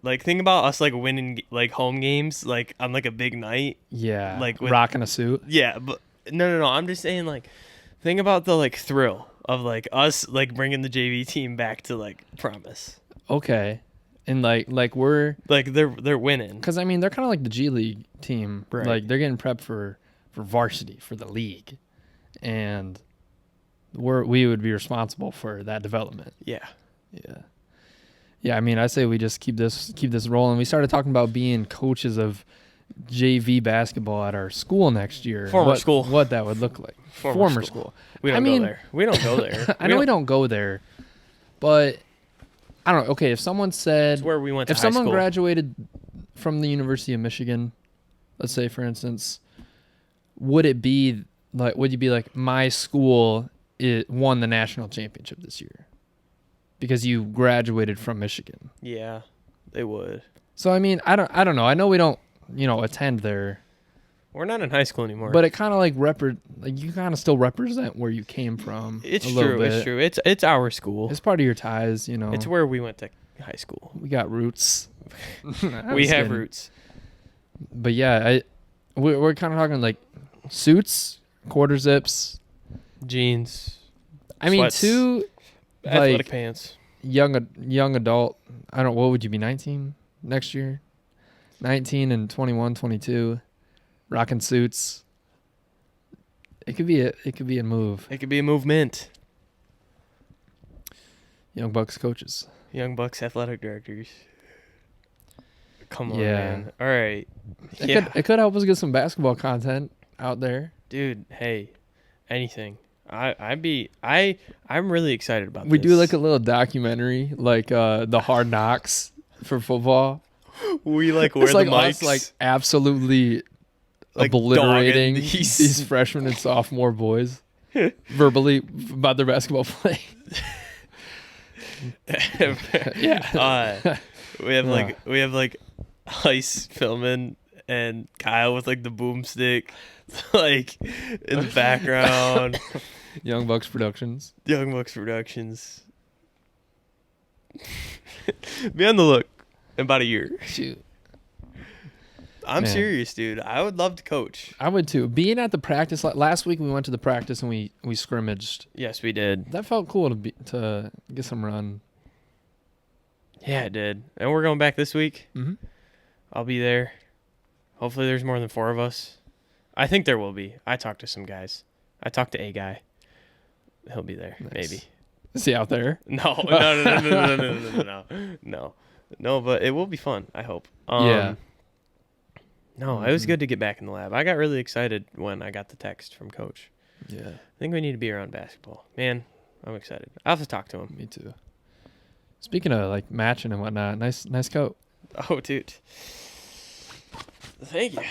Like, think about us like winning like home games like on like a big night. Yeah, Like with rocking a suit. yeah, but no. I'm just saying like, think about the like thrill of like us like bringing the JV team back to like promise. Okay, and like we're Like they're winning. because I mean they're kind of like the G League team. Right. Like they're getting prepped for varsity for the league, and we would be responsible for that development. Yeah. Yeah. Yeah, I mean, I say we just keep this rolling. We started talking about being coaches of JV basketball at our school next year. Former school. What that would look like. Former school. We don't go there. We don't go there. I know we don't go there, but I don't know. Okay, if someone said It's where we went to if high someone school. graduated from the University of Michigan, let's say for instance, would you be like my school won the national championship this year? Because you graduated from Michigan. Yeah, they would. So I mean, I don't know. I know we don't, attend there, We're not in high school anymore. but it kind of like you kind of still represent where you came from. it's a little true. bit. It's true. It's our school. It's part of your ties, It's where we went to high school. We got roots. We have roots. But yeah, we're kind of talking like suits, quarter zips. Jeans. I mean, Sweats. two Athletic like pants. young adult. I don't. What would you be? 19 next year? 19 and 21, 22, rocking suits. It could be a move. It could be a movement. Young Bucks coaches. Young Bucks athletic directors. Come on, Yeah. man. All right. It could help us get some basketball content out there. Dude, hey, anything. I'm really excited about We this. do like a little documentary, like the Hard Knocks for football. we like wear It's the like mics. us like absolutely Like obliterating dogging these freshmen and sophomore boys verbally about their basketball play. Yeah. We have like Ice filming and Kyle with like the boomstick like in the background. Young Bucks Productions. Young Bucks Productions. Be on the look in about a year. Shoot. I'm Man. serious, dude. I would love to coach. I would too. Being at the practice last week, we went to the practice and we scrimmaged. Yes, we did. That felt cool to get some run. Yeah, it did. And we're going back this week. Mm-hmm. I'll be there. Hopefully there's more than 4 of us. I think there will be. I talked to some guys. I talked to a guy. He'll be there, Nice. maybe. Is he out there? No, but it will be fun, I hope. Yeah. No, it was good to get back in the lab. I got really excited when I got the text from Coach. Yeah. I think we need to be around basketball. Man, I'm excited. I'll have to talk to him. Me too. Speaking of like matching and whatnot, nice coat. Oh, dude. Thank you.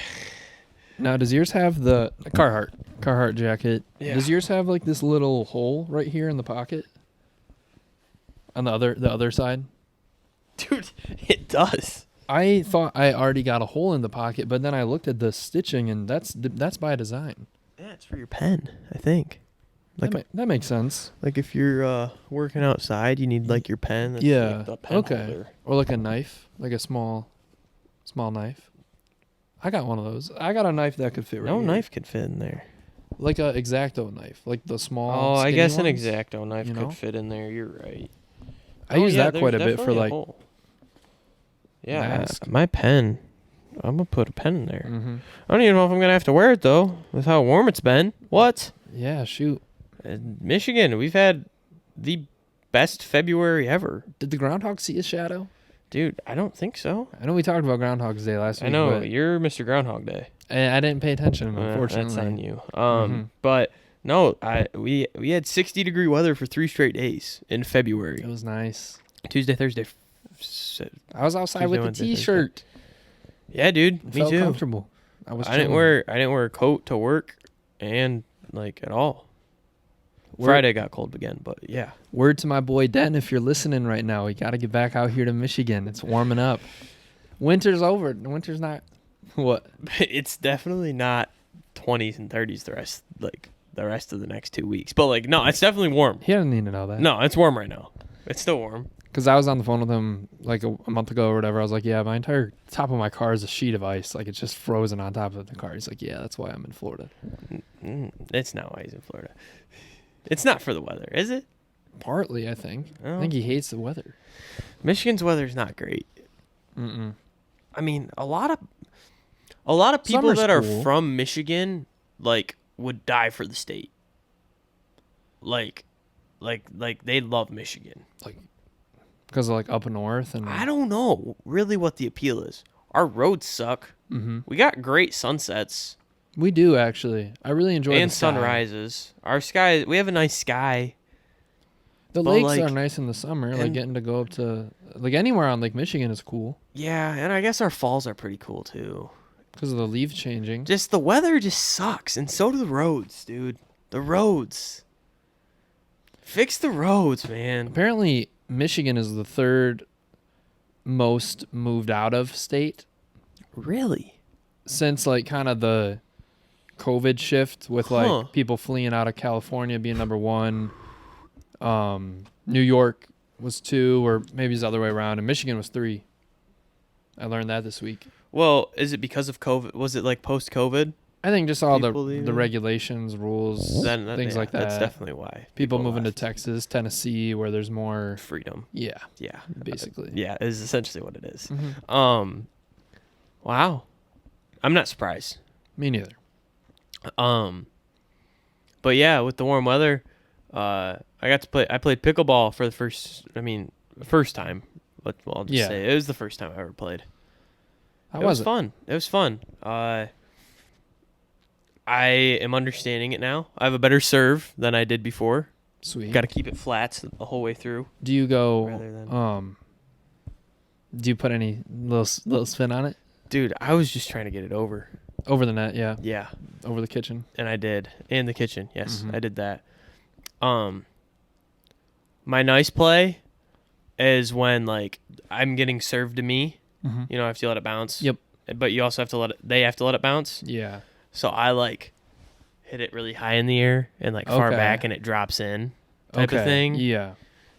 Now, does yours have the Carhartt jacket? Yeah. Does yours have like this little hole right here in the pocket? On the other side? Dude, it does. I thought I already got a hole in the pocket, but then I looked at the stitching and that's by design. Yeah, it's for your pen, I think. Like That makes sense. like if you're working outside, you need like your pen. That's Yeah. like the pen Okay. holder. Or like a knife, like a small knife. I got one of those. I got a knife that could fit right No here. knife could fit in there. Like a X-Acto knife, like the small. Oh, I skinny guess an ones. X-Acto knife you know? could fit in there. You're right. I use that there's quite a bit for definitely a like. hole. Yeah, mask. my pen. I'm gonna put a pen in there. Mm-hmm. I don't even know if I'm gonna have to wear it though, with how warm it's been. What? Yeah, shoot. In Michigan, we've had the best February ever, Did the groundhog see a shadow? dude. I don't think so. I know we talked about Groundhog's Day last week. I know but you're Mr. Groundhog Day. I didn't pay attention, unfortunately. That's on you. Mhm. But no, we had 60-degree weather for 3 straight days in February. It was nice. Tuesday, Thursday. I was outside Tuesday, with a Wednesday, T-shirt. Yeah, dude. It Me felt too. comfortable. I I didn't wear a coat to work and like at all. Word- Friday got cold again, but yeah. Word to my boy Den, if you're listening right now, we got to get back out here to Michigan. It's warming up. Winter's over. Winter's not. What? It's definitely not 20s and 30s the rest of the next 2 weeks. But like no, it's definitely warm. He doesn't need to know that. No, it's warm right now. It's still warm. Because I was on the phone with him like a month ago or whatever. I was like, yeah, my entire top of my car is a sheet of ice. Like, it's just frozen on top of the car. He's like, yeah, that's why I'm in Florida. It's not why he's in Florida. It's not for the weather, is it? Partly, I think. Oh. I think he hates the weather. Michigan's weather's not great. Mm-mm. I mean, a lot of people Summer's that are cool. from Michigan like would die for the state. Like they love Michigan. Like, because like up north and I don't know really what the appeal is. Our roads suck. Mm-hmm. We got great sunsets We do actually. I really enjoy and the sky. sunrises. Our sky, we have a nice sky. The but, lakes like- are nice in the summer. Like and- getting to go up to like anywhere on Lake Michigan is cool Yeah, and I guess our falls are pretty cool too. because of the leaves changing. Just the weather just sucks, and so do the roads, dude. The roads. Fix the roads, man. Apparently, Michigan is the third most moved out of state Really? since like kind of the COVID shift with Huh. like people fleeing out of California being number one. New York was 2, or maybe it's the other way around, and Michigan was 3. I learned that this week. Well, is it because of COVID? Was it like post-COVID? I think just all the People leaving? regulations, rules, things yeah, like that. That's definitely why. people moving to left. Texas, Tennessee, where there's more. Freedom. Yeah, Yeah. basically. Yeah, is essentially what it is. Mhm. Wow. I'm not surprised. Me neither. But yeah, with the warm weather, I played pickleball for the first time. But I'll just Yeah. say it was the first time I ever played. How It was was it? fun. It was fun. I am understanding it now. I have a better serve than I did before. Sweet. Got to keep it flat the whole way through. Do you go? Rather than- Do you put any little spin on it Dude, I was just trying to get it over. over the net? Yeah, Yeah, over the kitchen. and I did. In the kitchen, yes, Mhm. I did that. My nice play is when like I'm getting served to me. Mm-hmm. You know, I have to let it bounce. Yep. But you also have to they have to let it bounce. Yeah. So I like hit it really high in the air and like far Okay. back and it drops in type of thing. Yeah.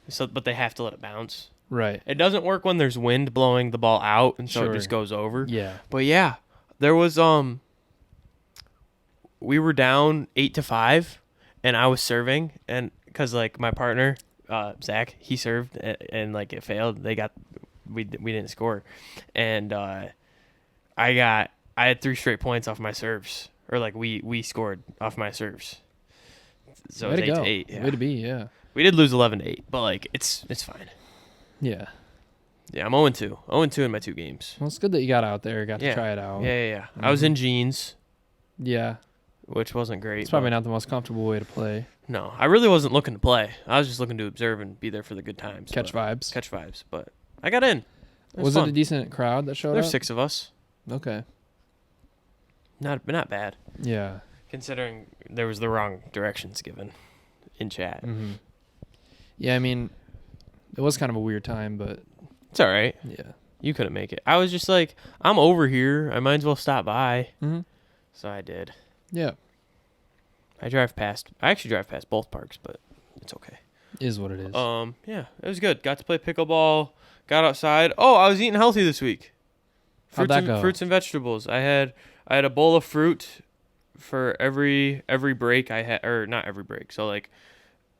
So, but they have to let it bounce. Right. It doesn't work when there's wind blowing the ball out, and so Sure. it just goes over. Yeah. But yeah, there was we were down 8-5, and I was serving, and because like my partner Zach, he served and like it failed. We didn't score, and I had 3 straight points off my serves, or like we scored off my serves. So Way it to was go. 8-8. Yeah. Way to be. Yeah. We did lose 11-8, but like it's fine. Yeah. Yeah, I'm 0-2. 0-2 in my 2 games. Well, it's good that you got out there, got Yeah. to try it out. Yeah. I was in jeans, Yeah. which wasn't great. It's probably but- not the most comfortable way to play. No, I really wasn't looking to play. I was just looking to observe and be there for the good times. Catch but- vibes. Catch vibes. But I got in. Was fun. it a decent crowd that showed There's up? 6 of us. Okay. Not bad, Yeah. considering there was the wrong directions given in chat. Mm-hmm. Yeah, I mean, it was kind of a weird time, but It's all right. yeah. You couldn't make it. I was just like, I'm over here. I might as well stop by. Mm-hmm. So I did. Yeah. I actually drive past both parks, but it's okay. Is what it is. Yeah, it was good. Got to play pickleball. Got outside. Oh, I was eating healthy this week. How'd that go? Fruits and vegetables. I had a bowl of fruit for every break I had, or not every break. So like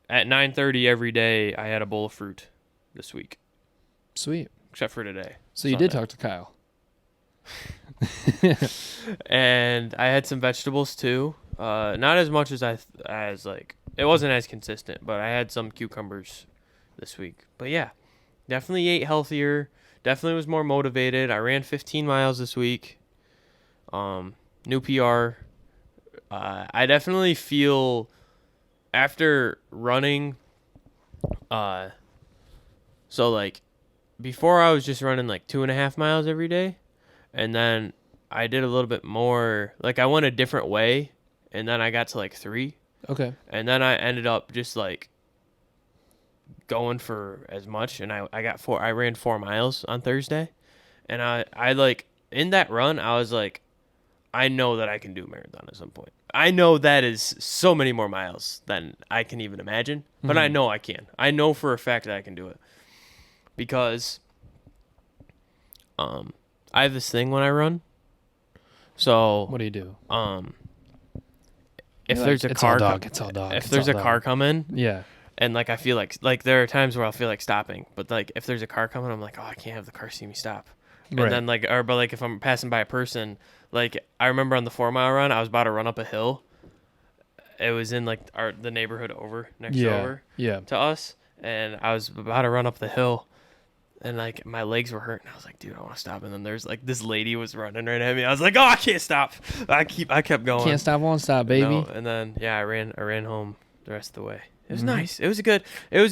at 9:30 every day, I had a bowl of fruit this week, Sweet. except for today. So you did Sunday. talk to Kyle. And I had some vegetables too. Not as much as it wasn't as consistent, but I had some cucumbers this week. But yeah, definitely ate healthier. Definitely was more motivated. I ran 15 miles this week. New PR. I definitely feel after running. So like before I was just running like 2.5 miles every day, and then I did a little bit more. Like I went a different way, and then I got to like 3. Okay. And then I ended up just like going for as much, and I ran 4 miles on Thursday, and I like in that run I was like, I know that I can do a marathon at some point. I know that is so many more miles than I can even imagine, but I know I can. I know for a fact that I can do it. because I have this thing when I run. So What do you do? If You're there's like, a it's all car, dog. It's all dog. if it's there's all a car dog." coming, Yeah. and like I feel like there are times where I'll feel like stopping, but like if there's a car coming, I'm like, oh, I can't have the car see me stop. And Right. then but like if I'm passing by a person, like I remember on the 4 mile run, I was about to run up a hill. It was in like the neighborhood next over Yeah. to us, and I was about to run up the hill, and like my legs were hurting. I was like, dude, I want to stop. And then there's like this lady was running right at me. I was like, oh, I can't stop. I kept going. Can't stop, won't stop, baby. No, and then I ran home the rest of the way. It was Mhm. nice. It was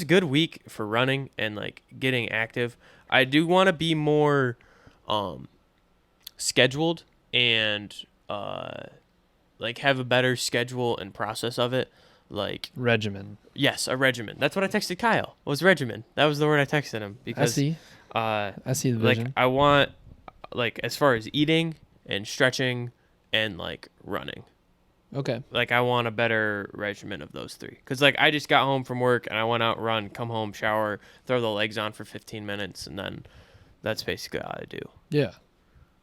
a good week for running and like getting active. I do want to be more scheduled and like have a better schedule and process of it. Like Regimen. yes, a regimen. That's what I texted Kyle. Was regimen. That was the word I texted him I because see. uh I see the like vision. I want like as far as eating and stretching and like running. Okay. Like I want a better regimen of those three. Cause like I just got home from work and I went out, run, come home, shower, throw the legs on for 15 minutes, and then that's basically all I do. Yeah.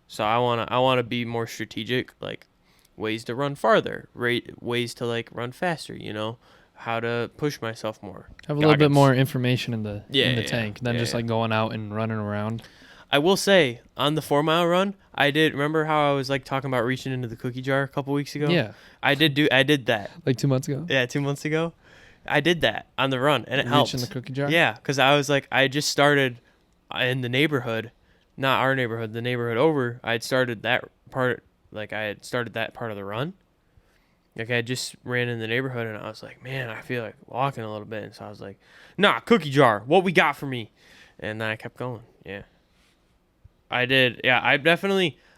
So I wanna be more strategic, like ways to run farther, ways to like run faster. You know, how to push myself more. Have a little bit Goggins. more information in the Yeah, tank than yeah, just yeah. like going out and running around. I will say on the 4 mile run, I did remember how I was like talking about reaching into the cookie jar a couple weeks ago. Yeah. I did that. Like 2 months ago. Yeah, 2 months ago. I did that on the run, and it helped. Reaching the cookie jar. Yeah, because I was like, I just started in the neighborhood, not our neighborhood, the neighborhood over. I had started that part, like I had started that part of the run. Like I just ran in the neighborhood, and I was like, man, I feel like walking a little bit. And so I was like, nah, cookie jar, what we got for me? And then I kept going. Yeah, I did. Yeah,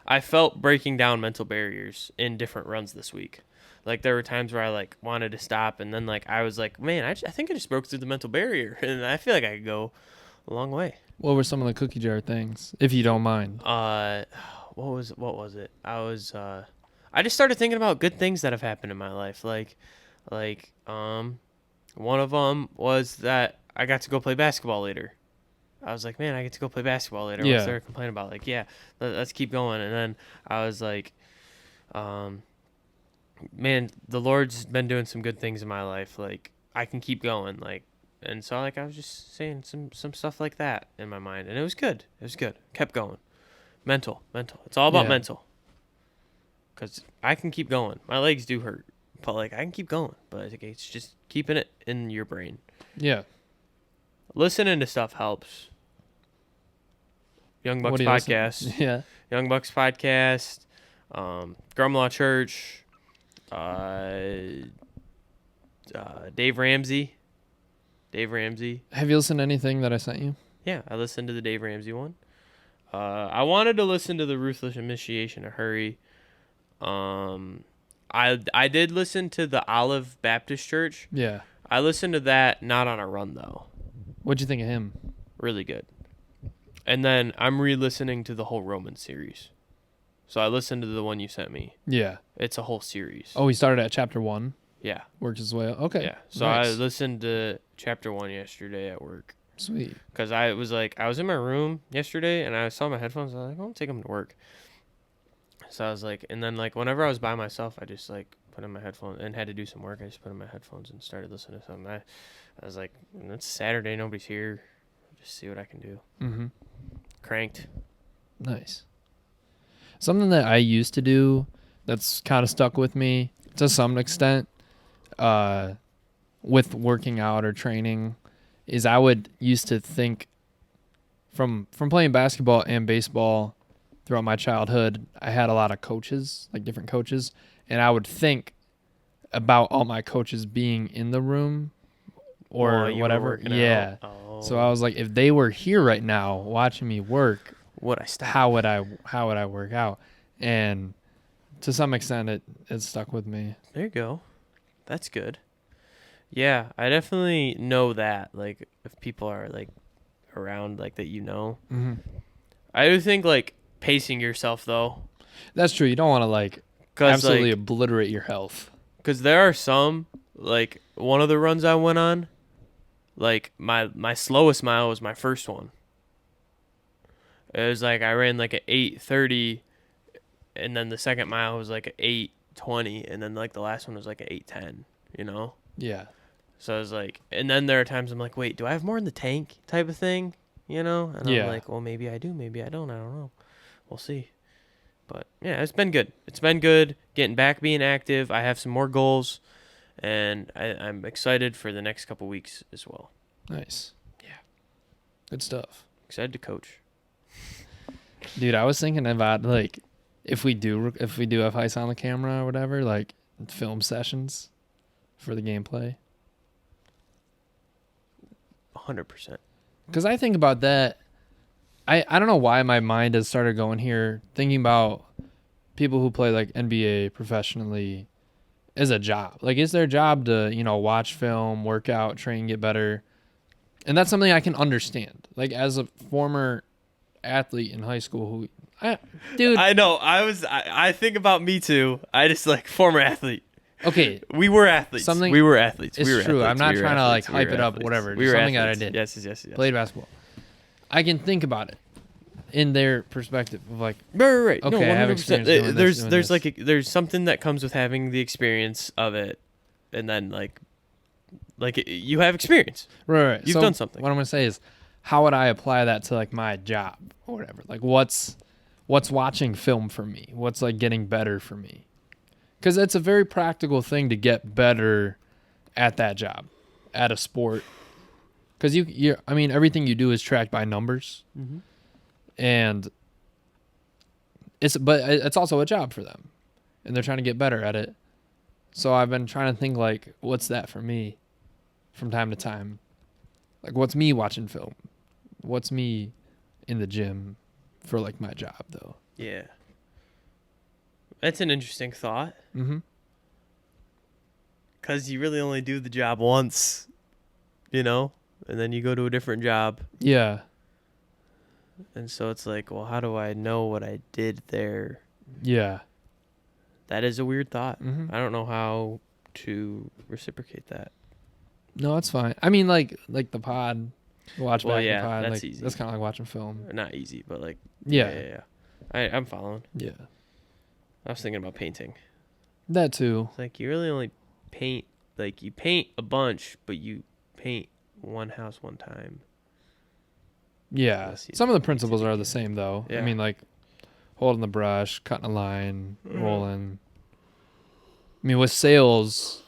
I felt breaking down mental barriers in different runs this week. Like there were times where I like wanted to stop, and then like I was like, man, I think I just broke through the mental barrier, and I feel like I could go a long way. What were some of the cookie jar things, if you don't mind? What was it? I just started thinking about good things that have happened in my life. Like one of them was that I got to go play basketball later. I was like, man, I get to go play basketball later. Yeah. What's there to complain about? Like, yeah, let's keep going. And then I was like, man, the Lord's been doing some good things in my life. Like, I can keep going. Like, and so like I was just saying some stuff like that in my mind, and it was good. It was good. Kept going. Mental. It's all about Yeah. mental. Cause I can keep going. My legs do hurt, but like I can keep going. But it's just keeping it in your brain. Yeah. Listening to stuff helps. Young Bucks What do you listen- podcast. Yeah. Young Bucks podcast. Grumlaw Church. Dave Ramsey. Have you listened to anything that I sent you? Yeah, I listened to the Dave Ramsey one. I wanted to listen to the Ruthless Initiation of Hurry. I did listen to the Olive Baptist Church. Yeah. I listened to that not on a run though. What'd you think of him? Really good. And then I'm re-listening to the whole Roman series. So I listened to the one you sent me. Yeah. It's a whole series. Oh, he started at chapter 1. Yeah. Worked his way up. Okay. Yeah. So Nice. I listened to chapter 1 yesterday at work. Sweet. Because I was in my room yesterday and I saw my headphones. I was like, I'll take them to work. So I was like, and then like whenever I was by myself, I just like put in my headphones and had to do some work. I just put in my headphones and started listening to something. I was like, it's Saturday, nobody's here. Just see what I can do. Mm-hmm. Cranked. Nice. Something that I used to do that's kind of stuck with me to some extent with working out or training is I would used to think from playing basketball and baseball throughout my childhood, I had a lot of coaches, like different coaches, and I would think about all my coaches being in the room or While you were whatever. working Yeah. out. Oh. So I was like, if they were here right now watching me work, Would I stop? how would I work out? And to some extent it stuck with me. There you go. That's good. Yeah, I definitely know that. Like, if people are like around, like that, Mm-hmm. I do think like pacing yourself though, That's true. You don't want to like because absolutely obliterate your health. because there are some like one of the runs I went on, like my slowest mile was my first one, It was like I ran like an 8:30, and then the second mile was like an 8:20, and then like the last one was like an 8:10. You know. Yeah. So I was like, and then there are times I'm like, wait, do I have more in the tank type of thing? You know? And Yeah. I'm like, well, maybe I do, maybe I don't know. We'll see. But yeah, it's been good. It's been good getting back, being active. I have some more goals, and I'm excited for the next couple weeks as well. Nice. Yeah. Good stuff. Excited to coach. Dude, I was thinking about like if we do have ice on the camera or whatever, like film sessions for the gameplay. 100%. Because I think about that. I don't know why my mind has started going here, thinking about people who play like NBA professionally as a job. Like, is their job to, watch film, work out, train, get better? And that's something I can understand. Like, as a former athlete in high school dude. I know. I think about me too. I just like former athlete. Okay. We were athletes. We were athletes. It's we were true. Athletes. I'm not trying to like hype it up, whatever. We were something athletes. that I did. Yes. Played basketball. I can think about it in their perspective of like, right. Okay, No, 100%. I have experience doing this, doing there's this. like there's something that comes with having the experience of it, and then like you have experience. Right. You've done something. What I'm gonna say is, how would I apply that to like my job or whatever? Like, what's watching film for me? What's like getting better for me? Because it's a very practical thing to get better at that job, at a sport. Because everything you do is tracked by numbers, and it's also a job for them, and they're trying to get better at it. So I've been trying to think like, what's that for me, from time to time, like what's me watching film, what's me in the gym, for like my job though. Yeah. That's an interesting thought. Mm-hmm. Because you really only do the job once, and then you go to a different job. Yeah. And so it's like, well, how do I know what I did there? Yeah. That is a weird thought. Mm-hmm. I don't know how to reciprocate that. No, it's fine. I mean, like the pod, watch Well, back yeah, the pod. that's like, easy. That's kind of like watching film. Not easy, but like, Yeah. yeah. I'm following. Yeah. I was thinking about painting. That too. It's like you really only paint, like you paint a bunch, but you paint one house one time. Yeah. Yes, Some of the principles are the same though. Yeah. I mean, like holding the brush, cutting a line, rolling. I mean, with sales,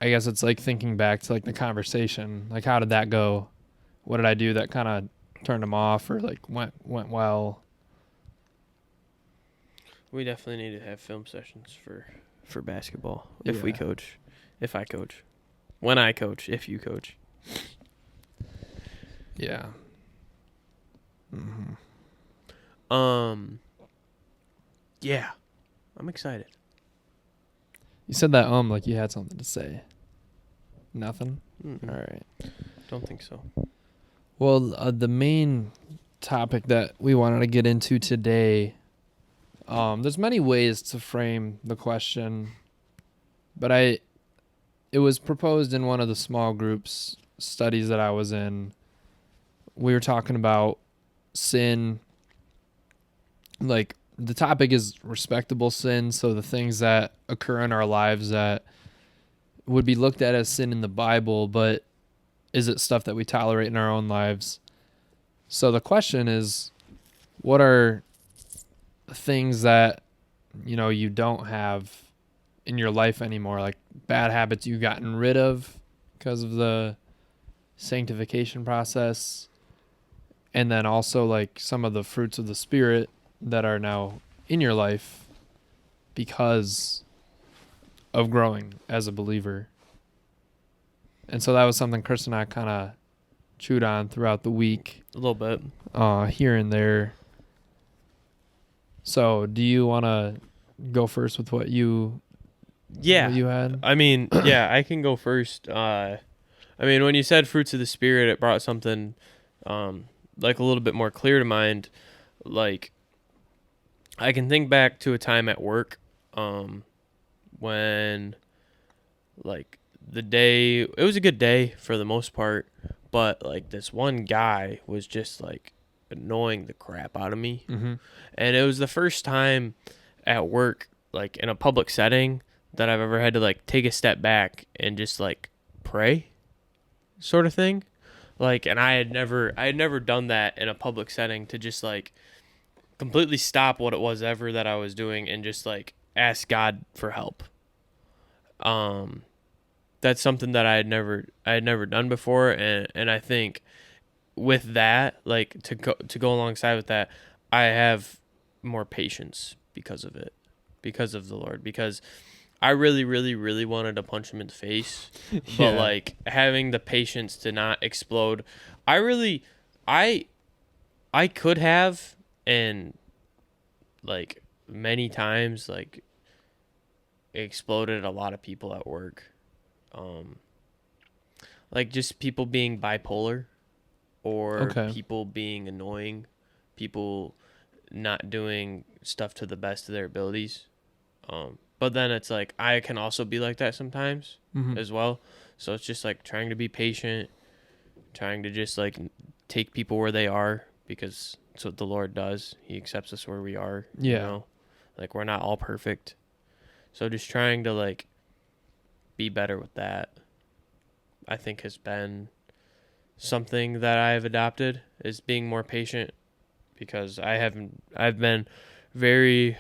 I guess it's like thinking back to like the conversation. Like, how did that go? What did I do that kind of turned them off or like went well? We definitely need to have film sessions for basketball if we Yeah. coach, if I coach, when I coach, if you coach. Yeah. Mm-hmm. Yeah, I'm excited. You said that like you had something to say. Nothing? Mm-mm. All right. Don't think so. Well, the main topic that we wanted to get into today, there's many ways to frame the question, but it was proposed in one of the small groups studies that I was in. We were talking about sin. Like, the topic is respectable sin, so the things that occur in our lives that would be looked at as sin in the Bible, but is it stuff that we tolerate in our own lives? So the question is, what are things that, you don't have in your life anymore, like bad habits you've gotten rid of because of the sanctification process, and then also like some of the fruits of the Spirit that are now in your life because of growing as a believer. And so that was something Chris and I kind of chewed on throughout the week. A little bit. Here and there. So do you want to go first with what you had? I mean, yeah, I can go first. I mean, when you said fruits of the Spirit, it brought something like a little bit more clear to mind. Like, I can think back to a time at work when, like, it was a good day for the most part, but like this one guy was just like annoying the crap out of me. Mm-hmm. And it was the first time at work, like in a public setting, that I've ever had to like take a step back and just like pray, sort of thing. Like, and I had never done that in a public setting, to just like completely stop what it was ever that I was doing and just like ask God for help. That's something that I had never done before, and I think with that, like to go alongside with that, I have more patience because of it, because of the Lord, because I really, really, really wanted to punch him in the face, but like having the patience to not explode, I could have, and like many times, like exploded a lot of people at work, like just people being bipolar, or people being annoying, people not doing stuff to the best of their abilities. But then it's like I can also be like that sometimes as well. So it's just like trying to be patient, trying to just like take people where they are, because that's what the Lord does. He accepts us where we are. Yeah. You know? Like we're not all perfect. So just trying to like be better with that, I think has been something that I've adopted, is being more patient, because I've been very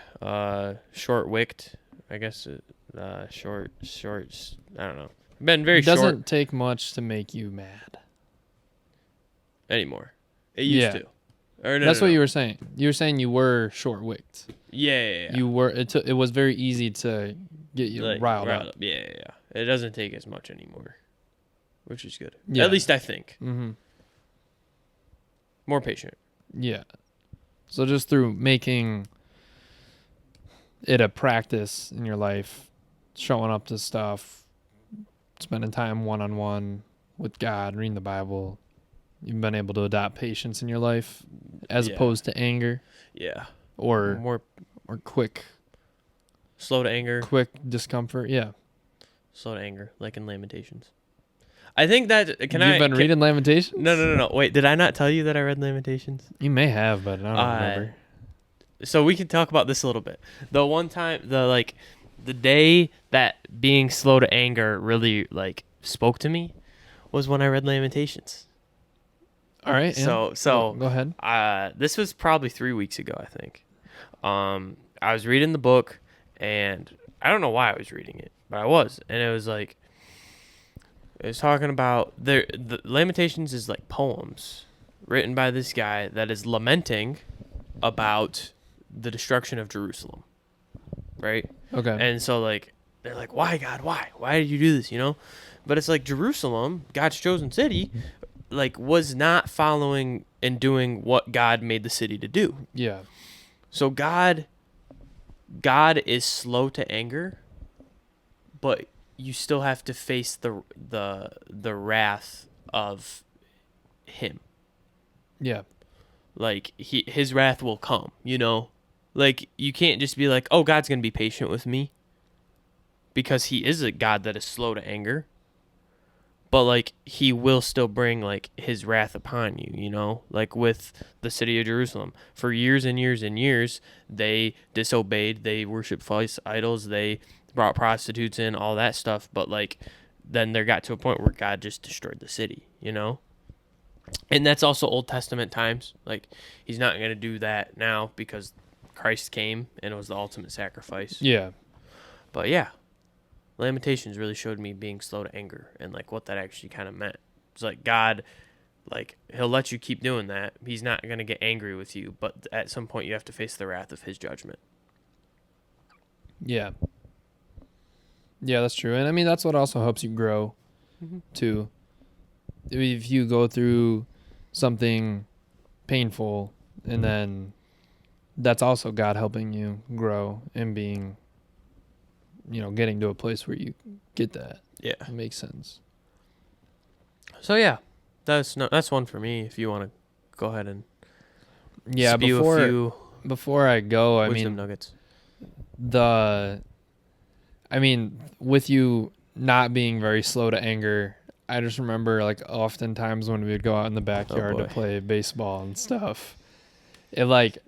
short-wicked, I guess. Short, I don't know. I've been very short. It doesn't take much to make you mad anymore. It used to. Or That's what you were saying. You were saying you were short-wicked. Yeah. You were. It was very easy to get you like, riled up. Yeah. It doesn't take as much anymore, which is good. Yeah. At least I think. Mm-hmm. More patient. Yeah. So just through making it a practice in your life, showing up to stuff, spending time one-on-one with God, reading the Bible, you've been able to adopt patience in your life as opposed to anger. Yeah. Or quick. Slow to anger. Quick discomfort. Yeah. Slow to anger, like in Lamentations. I think that... You've been reading Lamentations? No. Wait, did I not tell you that I read Lamentations? You may have, but I don't remember. So we can talk about this a little bit. The one time, the day that being slow to anger really like spoke to me was when I read Lamentations. All right. So go ahead. This was probably 3 weeks ago, I think. I was reading the book, and I don't know why I was reading it, but I was, and it was like, it was talking about the Lamentations is like poems written by this guy that is lamenting about the destruction of Jerusalem, right? Okay. And so like they're like, why God, why did you do this, you know? But it's like Jerusalem, God's chosen city, like was not following and doing what God made the city to do. Yeah. So God is slow to anger, but you still have to face the wrath of him. Yeah. Like his wrath will come, you know? Like you can't just be like, "Oh, God's going to be patient with me." Because he is a God that is slow to anger. But like he will still bring like his wrath upon you, you know? Like with the city of Jerusalem. For years and years and years, they disobeyed, they worshiped false idols, they brought prostitutes in, all that stuff, but like then there got to a point where God just destroyed the city, you know? And that's also Old Testament times. Like he's not going to do that now because Christ came and it was the ultimate sacrifice. Yeah. But yeah, Lamentations really showed me being slow to anger and like what that actually kind of meant. It's like God, like he'll let you keep doing that. He's not going to get angry with you, but at some point you have to face the wrath of his judgment. Yeah. Yeah, that's true. And I mean, that's what also helps you grow too. If you go through something painful and then that's also God helping you grow and being, getting to a place where you get that. Yeah. It makes sense. So yeah, that's one for me. If you want to go ahead and spew a few before I go, wisdom nuggets. With you not being very slow to anger, I just remember like oftentimes when we would go out in the backyard to play baseball and stuff, it like,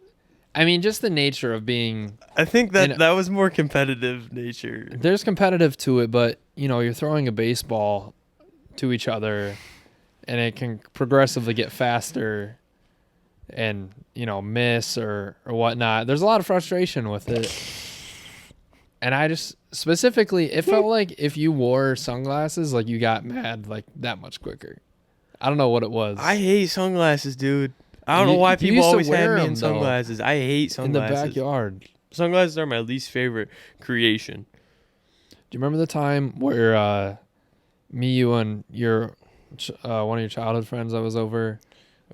I mean, just the nature of being. I think And- that was more competitive nature. There's competitive to it, but you're throwing a baseball to each other, and it can progressively get faster, and miss or whatnot. There's a lot of frustration with it, and I just specifically, it felt like if you wore sunglasses, like you got mad like that much quicker. I don't know what it was. I hate sunglasses, dude. I don't You- know why you people used to always have wear me in 'em, though, sunglasses. I hate in the sunglasses. backyard. Sunglasses are my least favorite creation. Do you remember the time where me, you, and your one of your childhood friends that was over,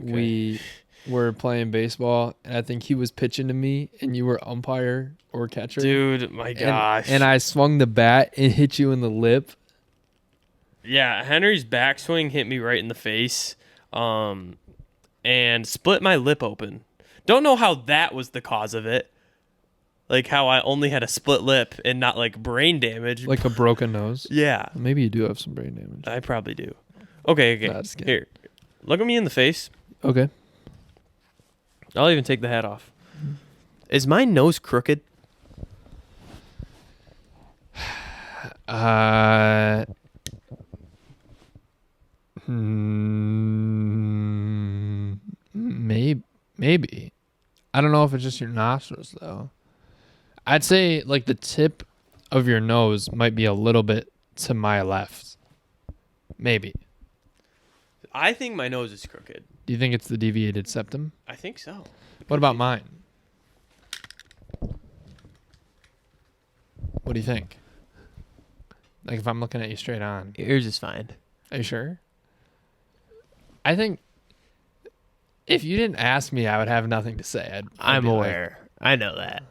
Okay. we were playing baseball, and I think he was pitching to me, and you were umpire or catcher. Dude, my gosh. And I swung the bat and hit you in the lip. Yeah, Henry's backswing hit me right in the face, and split my lip open. Don't know how that was the cause of it. Like how I only had a split lip and not like brain damage. Like a broken nose. yeah, Maybe you do have some brain damage. I probably do. Okay. Nah, just kidding. Here, look at me in the face. Okay. I'll even take the hat off. Is my nose crooked? Maybe. I don't know if it's just your nostrils though. I'd say like the tip of your nose might be a little bit to my left. Maybe. I think my nose is crooked. Do you think it's the deviated septum? I think so. What about mine? What do you think? Like if I'm looking at you straight on. Yours is fine. Are you sure? I think if you didn't ask me, I would have nothing to say. I'm be like, aware. I know that.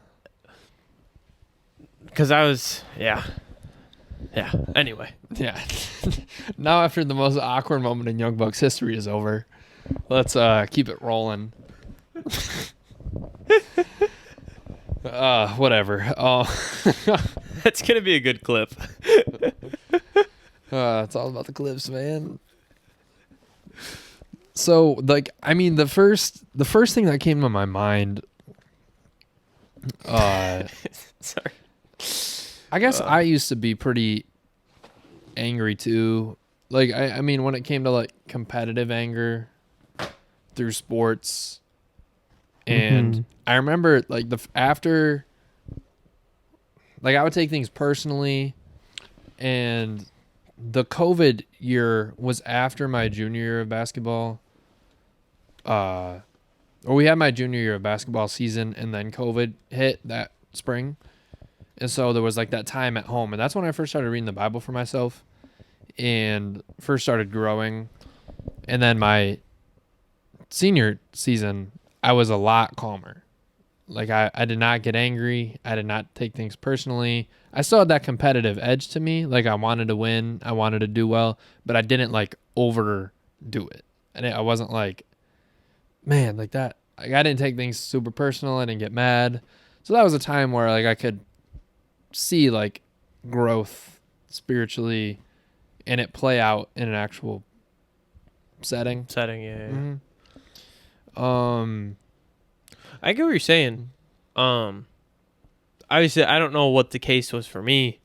Because I was, yeah. Anyway. yeah. Now after the most awkward moment in Young Bucks history is over, let's keep it rolling. Whatever. That's going to be a good clip. It's all about the clips, man. So, like, I mean, the first thing that came to my mind, Sorry. I guess I used to be pretty angry too. Like, I mean, when it came to like competitive anger through sports, and I remember like after, like, I would take things personally, and the COVID year was after my junior year of basketball. Or we had my junior year of basketball season, and then COVID hit that spring. And so there was like that time at home, and that's when I first started reading the Bible for myself and first started growing. And then my senior season, I was a lot calmer. Like I did not get angry. I did not take things personally. I still had that competitive edge to me. Like I wanted to win. I wanted to do well, but I didn't like overdo it. And I wasn't like, man, like that. Like I didn't take things super personal. I didn't get mad. So that was a time where like I could see like growth spiritually and it play out in an actual setting. Yeah. Mm-hmm. I get what you're saying. Obviously, I don't know what the case was for me,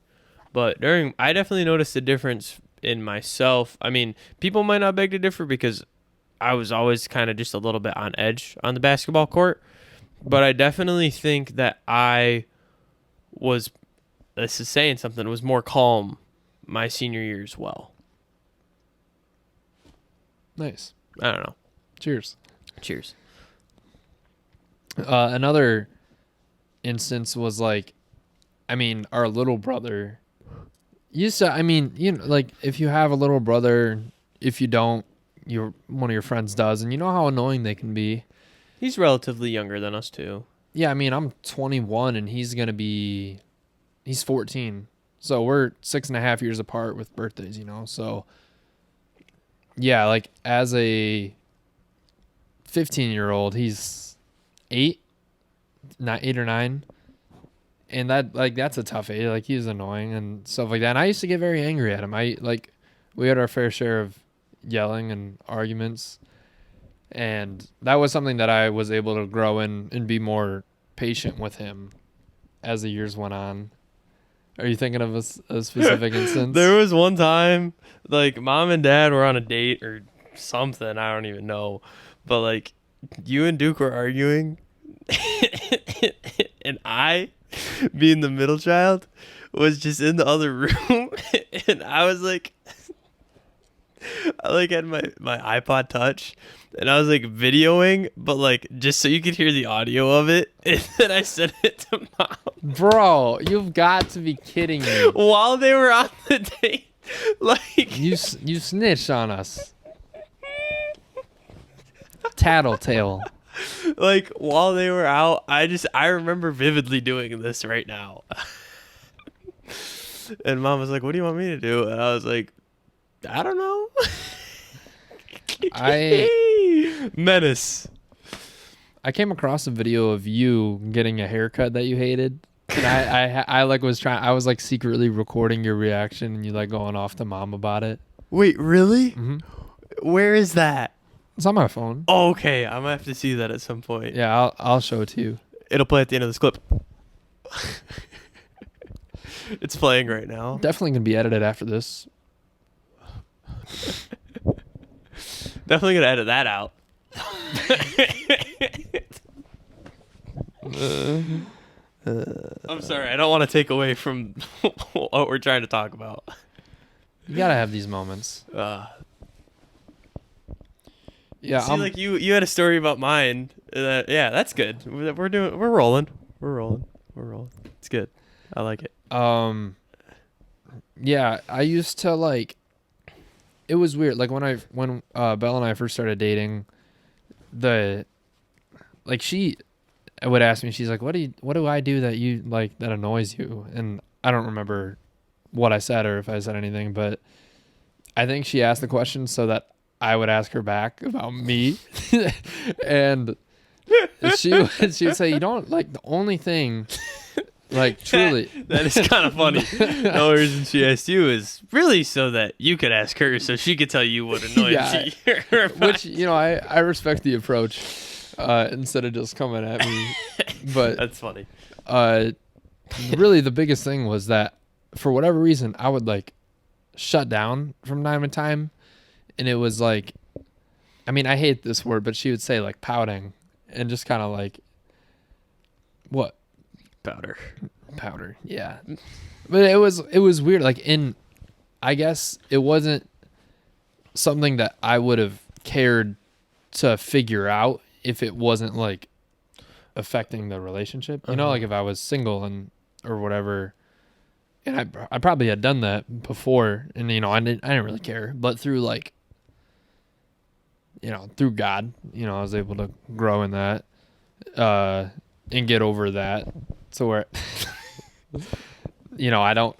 but I definitely noticed a difference in myself. I mean, people might not beg to differ because I was always kind of just a little bit on edge on the basketball court, but I definitely think that this is saying something, was more calm my senior year as well. Nice. I don't know. Cheers. Cheers. Another instance was like, I mean, our little brother used to, I mean, like if you have a little brother, if you don't, one of your friends does, and you know how annoying they can be. He's relatively younger than us too. Yeah, I mean, I'm 21 and he's 14. So we're 6.5 years apart with birthdays, so yeah, like as a 15-year-old, he's 8 or 9, and that's a tough age. Like he's annoying and stuff like that, and I used to get very angry at him. We had our fair share of yelling and arguments, And that was something that I was able to grow in and be more patient with him as the years went on. Are you thinking of a specific instance? There was one time, like, mom and dad were on a date or something. I don't even know. But, like, you and Duke were arguing. And I, being the middle child, was just in the other room. And I was like, I like had my iPod Touch, and I was like videoing, but like just so you could hear the audio of it. And then I sent it to mom Bro, you've got to be kidding me. while they were on the date. Like You snitched on us. Tattletale. like while they were out, I remember vividly doing this right now. And mom was like, "What do you want me to do?" And I was like, "I don't know." Menace. I came across a video of you getting a haircut that you hated. And I was like secretly recording your reaction and you like going off to mom about it. Wait, really? Mm-hmm. Where is that? It's on my phone. Oh, okay, I'm gonna have to see that at some point. Yeah, I'll show it to you. It'll play at the end of this clip. It's playing right now. Definitely gonna be edited after this. Definitely gonna edit that out. I'm sorry, I don't want to take away from what we're trying to talk about. You gotta have these moments. Yeah, See, like you had a story about mine. Yeah, that's good. We're rolling. It's good. I like it. Yeah, I used to like. It was weird. Like when Belle and I first started dating, she would ask me. She's like, "What do I do that you like that annoys you?" And I don't remember what I said or if I said anything, but I think she asked the question so that I would ask her back about me, and she would say, "You don't like the only thing." Like truly, that is kind of funny. The only reason she asked you is really so that you could ask her, so she could tell you what annoyed you. Which I respect the approach instead of just coming at me. But that's funny. Really, the biggest thing was that for whatever reason, I would like shut down from time to time, and it was like, I mean, I hate this word, but she would say like pouting, and just kind of like, what? Powder, yeah. But it was weird. Like I guess it wasn't something that I would have cared to figure out if it wasn't like affecting the relationship. You know, like if I was single or whatever, and I probably had done that before, and I didn't really care. But through like, through God, I was able to grow in that, and get over that. So where, I don't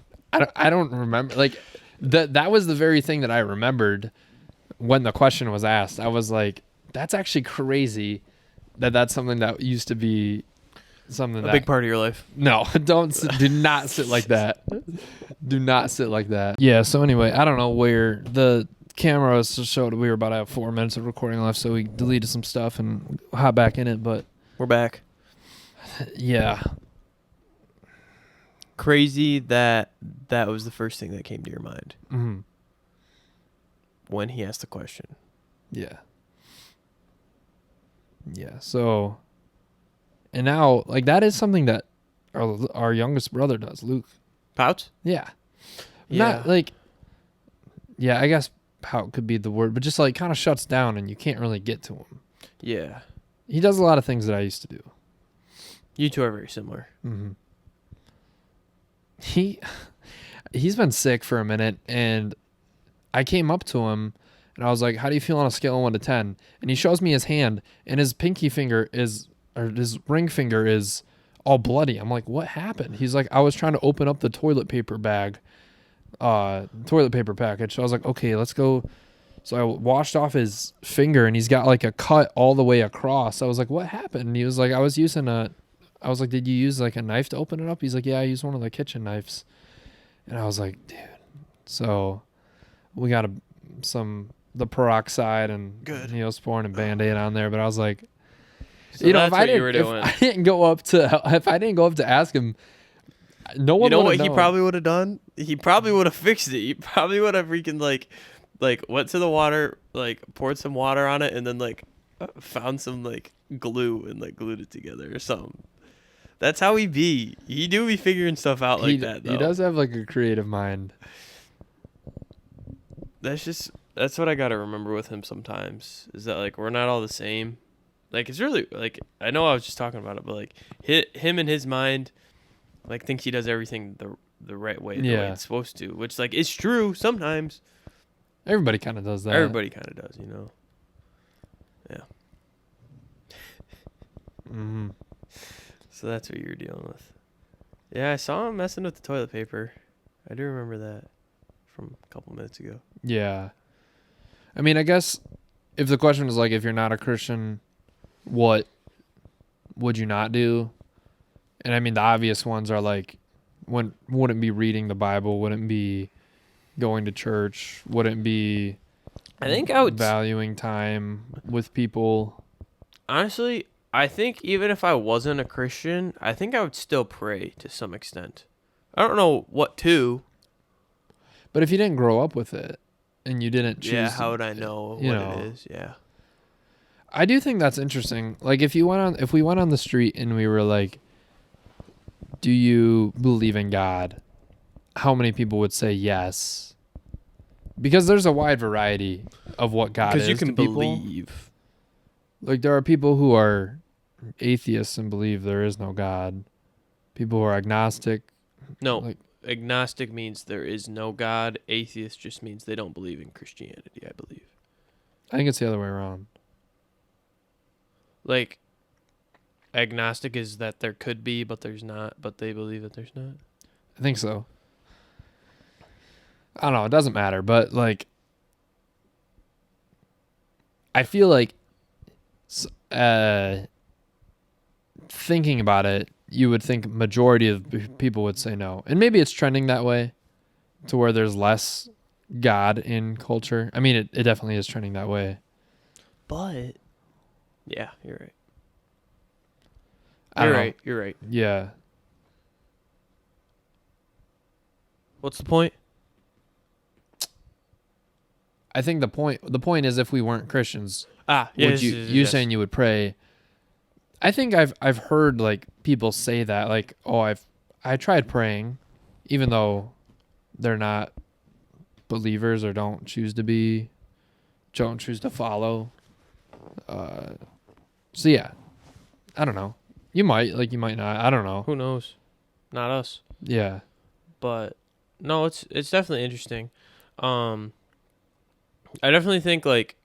remember, like that was the very thing that I remembered when the question was asked. I was like, that's actually crazy that's something that used to be something a big part of your life. No, do not sit like that. Do not sit like that. Yeah. So anyway, I don't know where the camera showed we were about to have 4 minutes of recording left, so we deleted some stuff and hop back in it. But we're back. Yeah. Crazy that was the first thing that came to your mind when he asked the question. Yeah. Yeah. So, and now like that is something that our youngest brother does, Luke. Pouts? Yeah. Not like, yeah, I guess pout could be the word, but just like kind of shuts down and you can't really get to him. Yeah. He does a lot of things that I used to do. You two are very similar. Mm-hmm. He's been sick for a minute, and I came up to him and I was like, "How do you feel on a scale of 1 to 10?" And he shows me his hand, and his pinky finger his ring finger is all bloody. I'm like, "What happened?" He's like, "I was trying to open up the toilet paper package." So I was like, "Okay, let's go." So I washed off his finger, and he's got like a cut all the way across. I was like, "What happened?" And he was like, I was like, "Did you use like a knife to open it up?" He's like, "Yeah, I used one of the kitchen knives." And I was like, "Dude." So we got some the peroxide and Good. Neosporin and Band-Aid on there, but I was like, So you know, that's what you were if doing. I didn't go up to ask him, no one. You know would what have he known. probably would have done? He probably would have fixed it. He probably would have freaking like went to the water, like poured some water on it, and then like found some like glue and like glued it together or something. That's how he be. He do be figuring stuff out like that though. He does have like a creative mind. That's what I gotta remember with him sometimes. Is that like we're not all the same. Like it's really like I know I was just talking about it, but like him in his mind, like thinks he does everything the right way, the way it's supposed to, which like is true sometimes. Everybody kind of does that. Everybody kind of does, you know. Yeah. Mm-hmm. So that's what you're dealing with. Yeah, I saw him messing with the toilet paper. I do remember that from a couple minutes ago. Yeah. I mean, I guess if the question is like, if you're not a Christian, what would you not do? And I mean, the obvious ones are like, wouldn't be reading the Bible, wouldn't be going to church, wouldn't be I think I would valuing time with people. honestly, I think even if I wasn't a Christian, I think I would still pray to some extent. I don't know what to. But if you didn't grow up with it and you didn't choose, Yeah, how would I know what it is? Yeah. I do think that's interesting. Like if we went on the street and we were like, do you believe in God? How many people would say yes? Because there's a wide variety of what God is. Because you can to people. believe. Like there are people who are atheists and believe there is no God. People who are agnostic. No, Like, agnostic means there is no God. Atheist just means they don't believe in Christianity, I believe. I think it's the other way around. Like, agnostic is that there could be, but there's not, but they believe that there's not. I think so. I don't know. It doesn't matter. But like, I feel like thinking about it, you would think majority of people would say no. And maybe it's trending that way to where there's less God in culture. I mean, it definitely is trending that way. But, yeah, you're right. I don't know. You're right. Yeah. What's the point? I think the point is if we weren't Christians, Yes, you saying you would pray. I think I've heard like people say that like, oh, I tried praying, even though they're not believers or don't choose to follow. So yeah, I don't know. You might not. I don't know. Who knows? Not us. Yeah. But no, it's definitely interesting. I definitely think like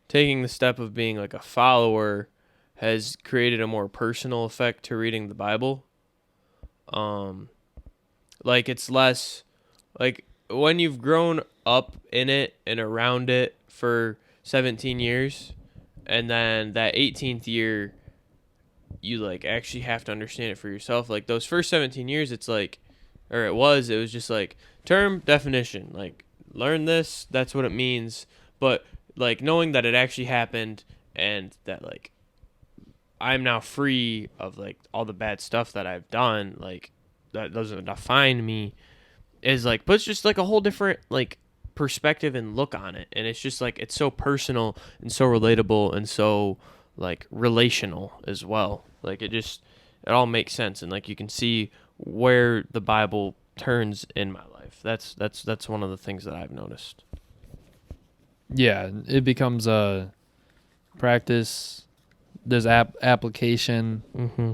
taking the step of being like a follower has created a more personal effect to reading the Bible. Like it's less like when you've grown up in it and around it for 17 years and then that 18th year you like actually have to understand it for yourself. Like those first 17 years it was just like term definition, like learn this, that's what it means. But like knowing that it actually happened and that like I'm now free of like all the bad stuff that I've done, like that doesn't define me, is like puts just like a whole different like perspective and look on it. And it's just like it's so personal and so relatable and so like relational as well. Like it all makes sense and like you can see where the Bible turns in my life. That's one of the things that I've noticed. Yeah, it becomes a practice. There's application. Mm-hmm.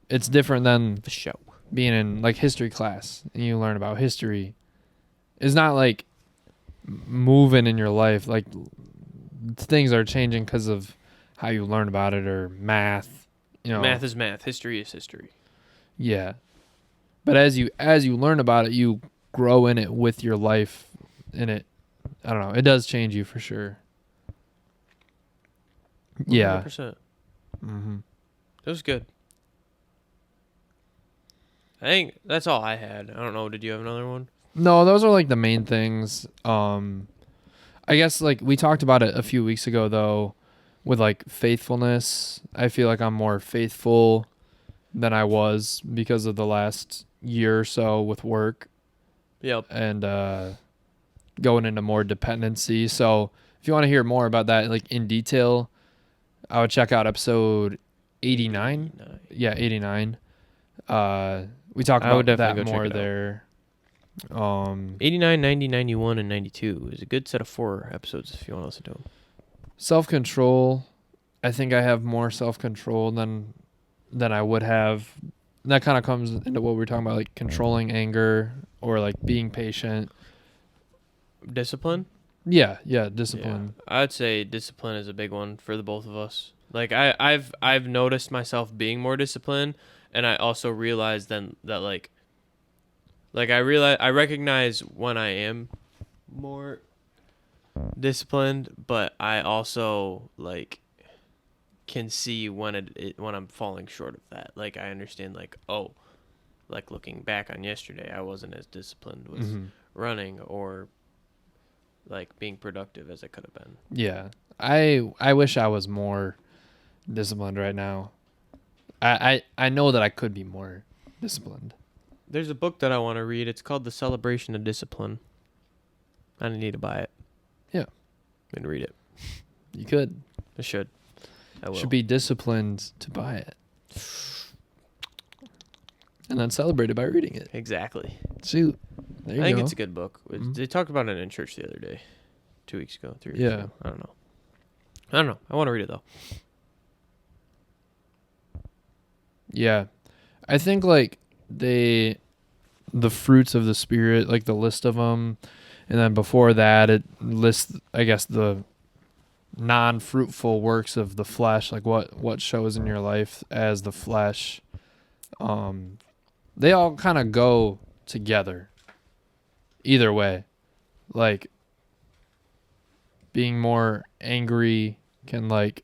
It's different than The show. being in like history class and you learn about history. It's not like moving in your life. Like things are changing because of how you learn about it or math. You know, Math is math. History is history. yeah. But as you learn about it, you grow in it with your life in it. I don't know. It does change you for sure. Yeah. 100%. Mm-hmm. It was good. I think that's all I had. I don't know. Did you have another one? No, those are like the main things. I I guess like we talked about it a few weeks ago though, with like faithfulness. I feel like I'm more faithful than I was because of the last year or so with work Yep. and going into more dependency. So if you want to hear more about that like in detail, I would check out episode 89. 89. Yeah, 89. We talk I would about definitely that go check more it out. there. 89, 90, 91, and 92 is a good set of 4 episodes if you want to listen to them. Self-control. I think I have more self-control than I would have. And that kind of comes into what we were talking about, like controlling anger or like being patient. Discipline? Yeah, discipline. Yeah. I'd say discipline is a big one for the both of us. Like I've noticed myself being more disciplined, and I also realized then that like I recognize when I am more disciplined, but I also like can see when when I'm falling short of that. Like I understand like, oh, like looking back on yesterday, I wasn't as disciplined with Mhm. running or like being productive as I could have been. Yeah. I wish I was more disciplined right now. I know that I could be more disciplined. There's a book that I want to read. It's called The Celebration of Discipline. I need to buy it. Yeah. And read it. You could. I should. I will. Should be disciplined to buy it. And then celebrate it by reading it. Exactly. Shoot. There you I think go. it's a good book. Mhm. They talked about it in church the other day. 2 weeks ago, 3 weeks Yeah. ago. I don't know. I want to read it though. Yeah. I think like the fruits of the spirit, like the list of them, and then before that it lists I guess the non-fruitful works of the flesh, like what shows in your life as the flesh. They all kind of go together. Either way. Like being more angry can like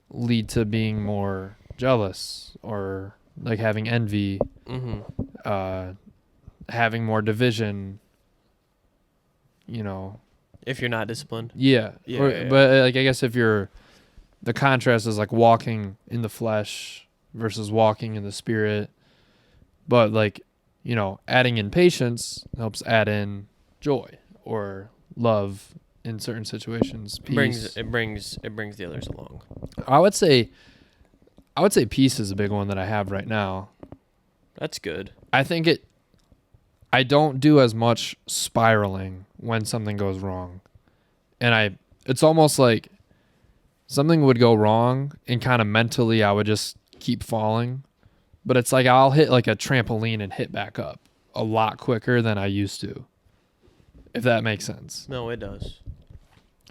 lead to being more jealous or like having envy, Mm-hmm. having more division, If you're not disciplined. yeah. Yeah, Or, yeah. But like I guess if you're the contrast is like walking in the flesh versus walking in the spirit, but like adding in patience helps add in joy or love in certain situations. Peace. It brings the others along. I would say peace is a big one that I have right now. That's good. I don't do as much spiraling when something goes wrong. And it's almost like something would go wrong and kind of mentally I would just keep falling. But it's like I'll hit like a trampoline and hit back up a lot quicker than I used to. If that makes sense. No, it does.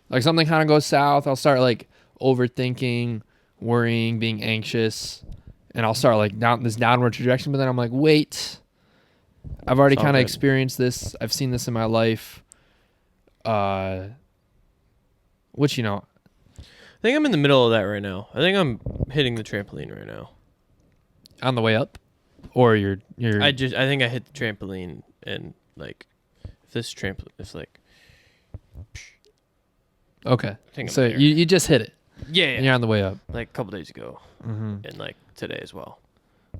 Like something kind of goes south, I'll start like overthinking, worrying, being anxious, and I'll start like down this downward trajectory. But then I'm like, wait, I've already It's all kind of good. experienced this. I've seen this in my life. Which I think I'm in the middle of that right now. I think I'm hitting the trampoline right now. on the way up, or you're. I think I hit the trampoline and like it's like Okay. I think I'm So there. you just hit it. yeah, And you're on the way up. like a couple days ago Mm-hmm. and like today as well.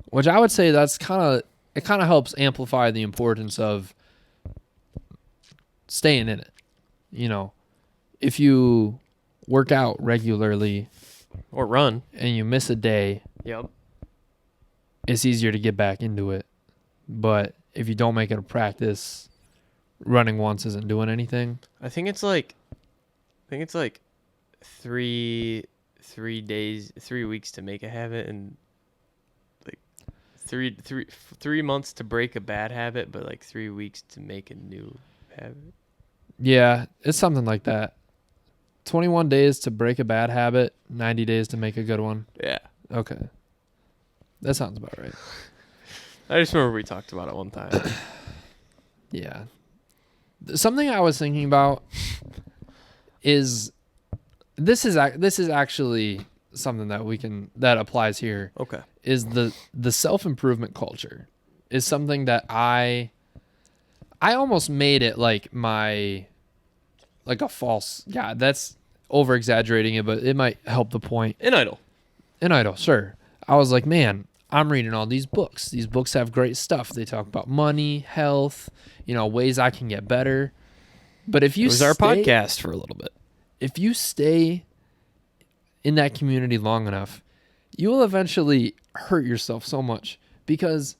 Which I would say it kind of helps amplify the importance of staying in it. If you work out regularly Or run. and you miss a day, Yep. it's easier to get back into it. But if you don't make it a practice, running once isn't doing anything. I think it's like 3 weeks to make a habit and like 3 months to break a bad habit, but like 3 weeks to make a new habit. Yeah, it's something like that. 21 days to break a bad habit, 90 days to make a good one. Yeah. Okay. That sounds about right. I just remember we talked about it one time. Yeah. Something I was thinking about is this is actually something that applies here Okay. is the self-improvement culture is something that I almost made it like like a false god. That's over exaggerating it, but it might help the point. An idol. An idol, sure. I was like, man, I'm reading all these books. These books have great stuff. They talk about money, health, ways I can get better. But if you It was our podcast for a little bit. if you stay in that community long enough, you will eventually hurt yourself so much, because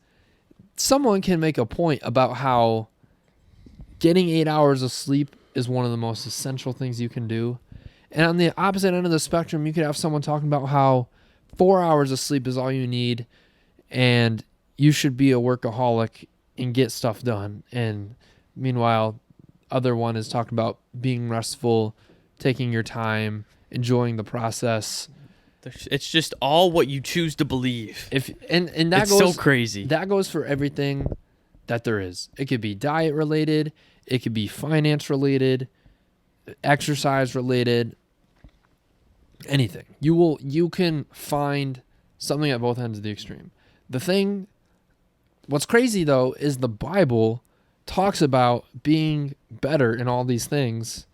someone can make a point about how getting 8 hours of sleep is one of the most essential things you can do. And on the opposite end of the spectrum, you could have someone talking about how 4 hours of sleep is all you need and you should be a workaholic and get stuff done. And meanwhile, other one is talking about being restful, taking your time, enjoying the process. It's just all what you choose to believe. And that It's goes so crazy. That goes for everything that there is. It could be diet related, it could be finance related, exercise related, anything. You can find something at both ends of the extreme. What's crazy though is the Bible talks about being better in all these things,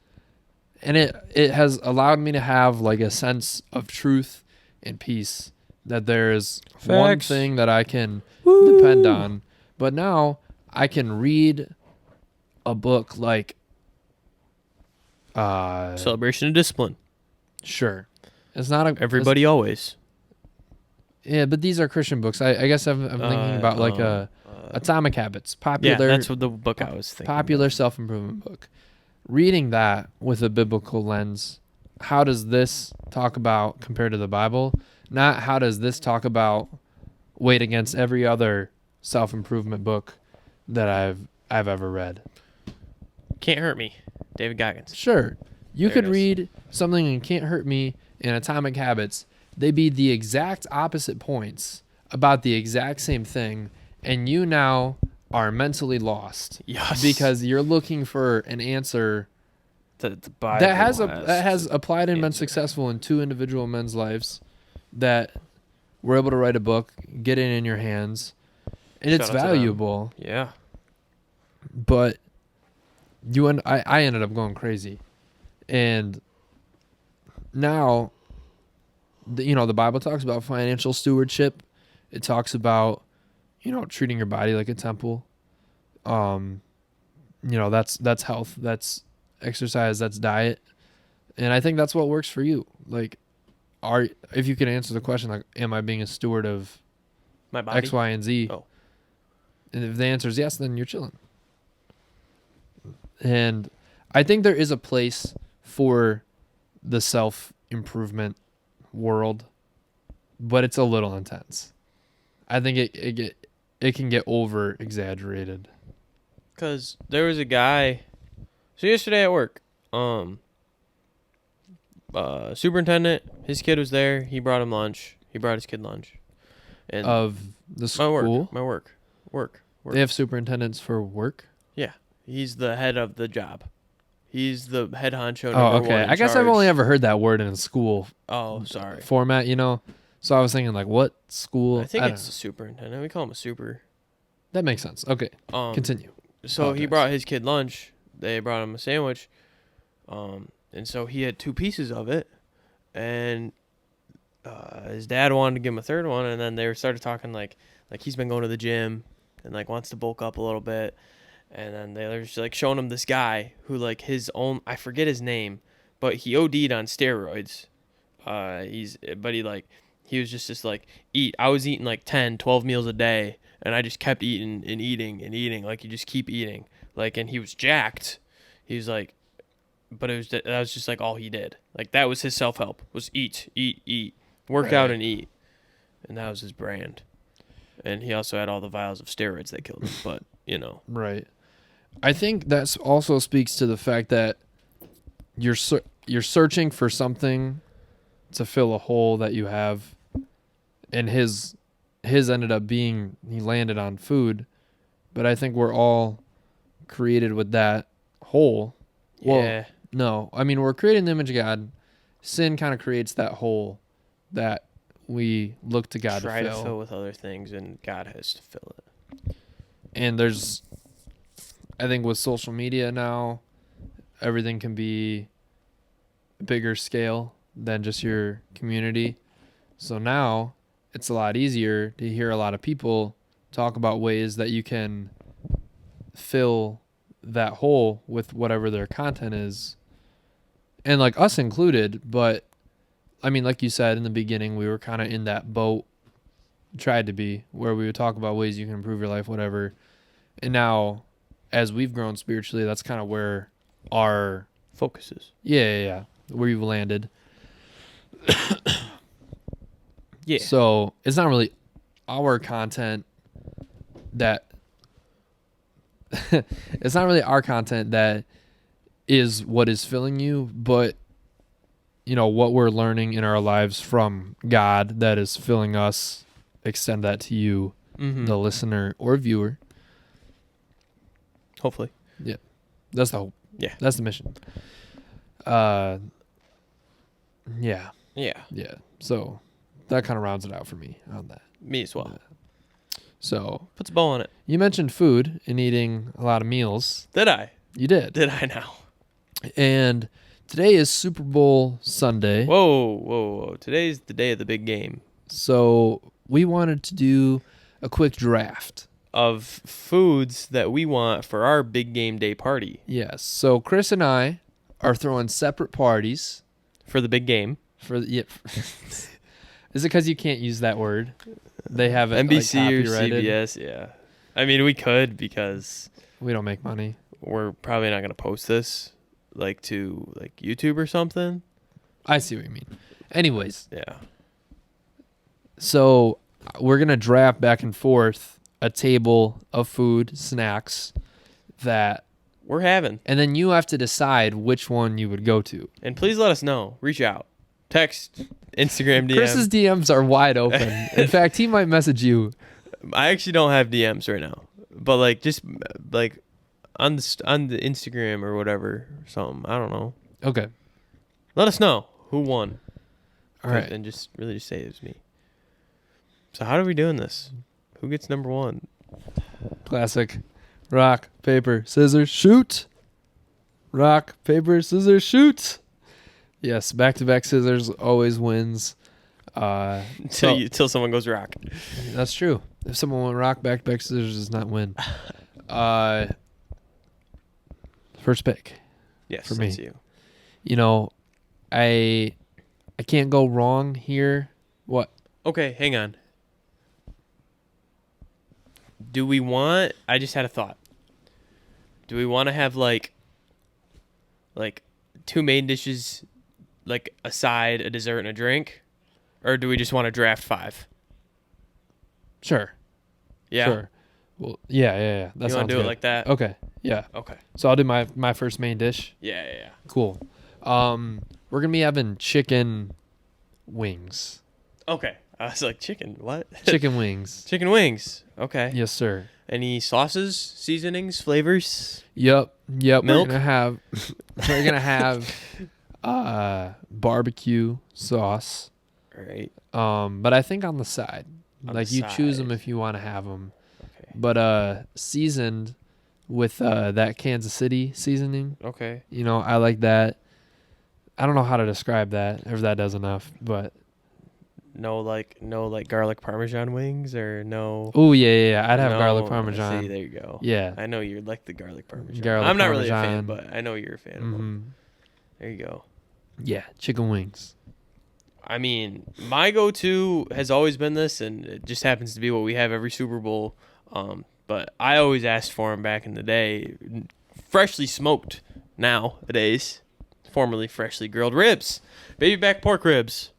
and it has allowed me to have like a sense of truth and peace, that there's one Facts. thing that I can depend on. But now I can read a book like Celebration of Discipline. sure, it's not a Everybody always. yeah, but these are Christian books. I guess I'm thinking about like Atomic Habits, Yeah, popular that's what the book I was thinking. popular self-improvement book. Reading that with a biblical lens, how does this talk about compared to the Bible? Not how does this talk about weight against every other self-improvement book that I've ever read. Can't Hurt Me, David Goggins. Sure, you There could it is. read something in Can't Hurt Me and Atomic Habits. They be the exact opposite points about the exact same thing, and you now are mentally lost Yes. because you're looking for an answer the Bible that has applied and been answer. successful in two individual men's lives that were able to write a book, get it in your hands, and it's Shout out to them. valuable. Yeah. But I ended up going crazy, and now the Bible talks about financial stewardship. It talks about treating your body like a temple. That's health, that's exercise, that's diet, and I think that's what works for you. Like, if you can answer the question, like, am I being a steward of My body. X, Y, and Z? Oh. And if the answer is yes, then you're chilling. And I think there is a place for the self-improvement world, but it's a little intense. I think it can get over exaggerated. Because there was a guy. So yesterday at work, superintendent, his kid was there. He brought him lunch. He brought his kid lunch. And Of the my school, work. they have superintendents for work. He's the head of the job. He's the head honcho. Oh, Number okay. one in I guess I've charge. only ever heard that word in a school Oh, sorry. format, So I was thinking, like, what school? I think don't it's know. the superintendent. We call him a super. That makes sense. Okay, continue. So he Apologize. brought his kid lunch. They brought him a sandwich. And so he had 2 pieces of it. And his dad wanted to give him a third one. And then they started talking like he's been going to the gym and like wants to bulk up a little bit. And then they were just like showing him this guy who like his own, I forget his name, but he OD'd on steroids. He was just like I was eating like 10, 12 meals a day. And I just kept eating and eating and eating. Like, you just keep eating. Like, and he was jacked. He was like, but that was just like all he did. Like, that was his self-help, was eat, work out and eat. And that was his brand. And he also had all the vials of steroids that killed him. But, Right. I think that also speaks to the fact that you're searching for something to fill a hole that you have, and his ended up being, he landed on food, but I think we're all created with that hole. Well, yeah. no, I mean, we're created in the image of God. Sin kind of creates that hole that we look to God Try to to fill. fill with other things, and God has to fill it. And I think with social media now, everything can be a bigger scale than just your community. So now it's a lot easier to hear a lot of people talk about ways that you can fill that hole with whatever their content is. And like us included, but I mean, like you said in the beginning, we were kind of in that boat, tried to be, where we would talk about ways you can improve your life, whatever. And now, as we've grown spiritually, that's kind of where our Focuses. yeah, where you've landed. Yeah. So it's not really our content that it's not really our content that is what is filling you, but you know what we're learning in our lives from God that is filling us. Extend that to you, Mm-hmm. the listener or viewer. Hopefully. That's the hope. Yeah. That's the mission. Yeah. Yeah. So that kind of rounds it out for me on that. Me as well. So Puts a bow on it. you mentioned food and eating a lot of meals. Did I? You did. Did I now? And today is Super Bowl Sunday. Whoa. Today's the day of the big game. So we wanted to do a quick draft. Of foods that we want for our big game day party. Yes. So Chris and I are throwing separate parties For the big game. for the. Yeah. Is it because you can't use that word? They have it NBC like, or copyrighted? CBS, yeah. I mean, we could because We don't make money. we're probably not going to post this like to like YouTube or something. I see what you mean. Anyways, Yeah. so we're gonna draft back and forth a table of food, snacks that, We're having. and then you have to decide which one you would go to. And please let us know. Reach out. Text, Instagram DM. Chris's DMs are wide open. In fact, he might message you. I actually don't have DMs right now. But like just like on the Instagram or whatever, something. I don't know. Okay. Let us know who won. All right. And just really just say it was me. So how are we doing this? Who gets number one? Classic. Rock, paper, scissors, shoot. Rock, paper, scissors, shoot. Yes, back-to-back scissors always wins. Until someone goes rock. That's true. If someone went rock, back-to-back scissors does not win. First pick. Yes, For me. that's you. You know, I can't go wrong here. What? Okay, hang on. Do we want? I just had a thought. Do we want to have like two main dishes, like a side, a dessert, and a drink, or do we just want to draft 5? Sure. Yeah. Sure. Well, yeah. That You sounds want to do good. it like that? Okay. Yeah. Okay. So I'll do my first main dish. Yeah. Cool. We're gonna be having chicken wings. Okay. I was like, chicken. What? Chicken wings. Chicken wings. Okay. Yes, sir. Any sauces, seasonings, flavors? Yep. Milk? We're gonna have barbecue sauce. All right. But I think on the side, On like the you choose side. them if you want to have them. Okay. But seasoned with that Kansas City seasoning. Okay. You know, I like that. I don't know how to describe that, if that does enough, but No garlic parmesan wings or no. oh yeah. I'd have garlic No, parmesan. See, there you go. Yeah. I know you like the garlic parmesan. Garlic I'm not really a fan, parmesan. but I know you're a fan of them. There you go. Yeah, chicken wings. I mean, my go-to has always been this, and it just happens to be what we have every Super Bowl. But I always asked for them back in the day, freshly smoked nowadays, formerly freshly grilled ribs, baby back pork ribs.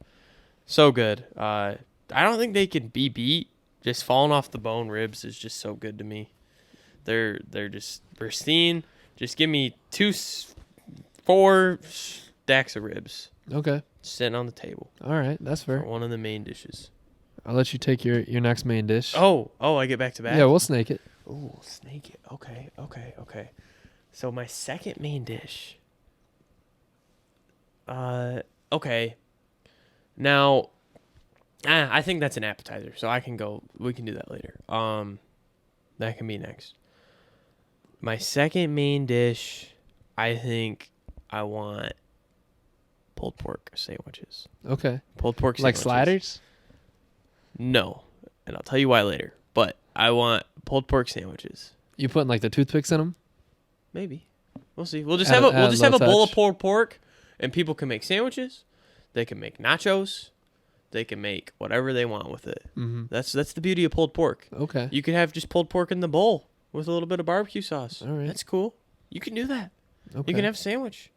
So good. I don't think they can be beat. Just falling off the bone ribs is just so good to me. They're just pristine. Just give me 4 stacks of ribs Okay. sitting on the table All right, that's for fair. one of the main dishes. I'll let you take your next main dish. Oh, I get back to back. yeah, we'll snake it. Ooh, snake it. Okay. So my second main dish. Okay. Now, I think that's an appetizer, so we can do that later. That can be next. My second main dish, I think I want pulled pork sandwiches. Okay. Pulled pork Like sandwiches. sliders? No. And I'll tell you why later. But I want pulled pork sandwiches. You putting like the toothpicks in them? Maybe. We'll see. We'll just Add have a- a add a bowl low of touch. pulled pork, and people can make sandwiches. They can make nachos. They can make whatever they want with it. Mm-hmm. That's the beauty of pulled pork. Okay. You can have just pulled pork in the bowl with a little bit of barbecue sauce. All right. That's cool. You can do that. Okay. You can have a sandwich.